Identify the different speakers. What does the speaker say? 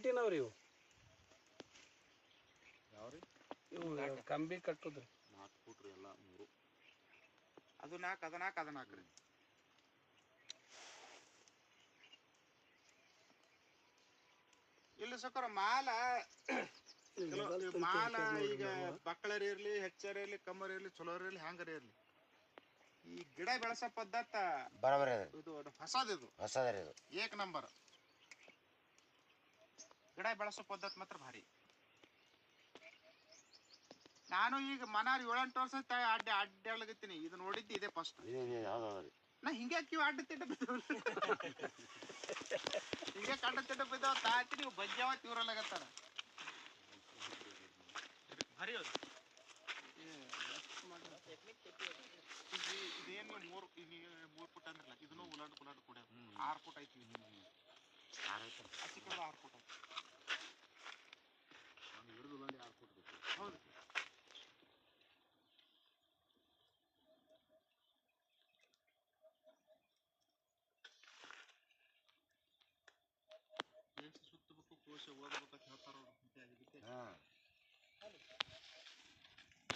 Speaker 1: ಫುಟಿನವ್ರಿ ಇವು
Speaker 2: ಯಾವ್ರಿ
Speaker 1: ಇವು ಕಂಬಿ ಕಟ್ಟುದ್ರಿ
Speaker 2: 4 ಫೂಟ್ ರೀ ಎಲ್ಲ 3 ಅದು 4 ಅದು 4 ಅದು 4 ರೀ ಇಲ್ಲಿ ಸಕರ ಮಾಲ ಮಾಲ ಈಗ ಬಕ್ಕಳರ್ ಇರ್ಲಿ ಹೆಚ್ಚರ್ ಇರ್ಲಿ ಕಮ್ಮರ್ ಇರ್ಲಿ ಚಲೋರ್ ಇರ್ಲಿ ಹ್ಯಾಂಗರ್ ಇರ್ಲಿ ಈ ಗಿಡ ಬೆಳೆಸೋ ಪದ್ಧತ
Speaker 3: ಬರಬರ
Speaker 2: ಇದು ಹೊಸದ್ರಿ ಇದು ಏಕ್ ನಂಬರ್ ಗಿಡ ಬೆಳೆಸೋ ಪದ್ಧತಿ ಮಾತ್ರ ಭಾರಿ ನಾನು ಈಗ ಮನಾರ್ 7-8 ವರ್ಷ ಅಡ್ಡಾಡ್ಲಕತ್ತೀನಿ ಇದು ನೋಡಿದ್ದಿ ಇದೆ ಫಸ್ಟ್ ನಾ ಹಿಂಗೆ ಕಿವಿ ಅಡ್ಡ ತಿಡ್ಡ ಹಿಂಗೆ ಕಡ್ಡ ತಿಡ್ಡ ಬಿದ್ದಾವ ತಾತಿ ನೀವು ಬಜ್ಜಾವ ತೀವ್ರಲಾಗತ್ತಾರ ಭಾರಿ ಅದು ಇದೇನು 3 ಫುಟ್ ಅಂದ್ರಲ್ಲ ಇದನ್ನು ಉಲಾಡ್ ಕೂಡ 6 ಫುಟ್ ಐತಿ 6 ಫುಟ್ ನಾನು ಹಿಡಿದು ಉಲಾಡಿ 6 ಫುಟ್ ಬೇಕು ಹೌದು ಸುತ್ತಬೇಕು ಕೋಶ ಓದಬೇಕಂತ ಹೇಳ್ತಾರ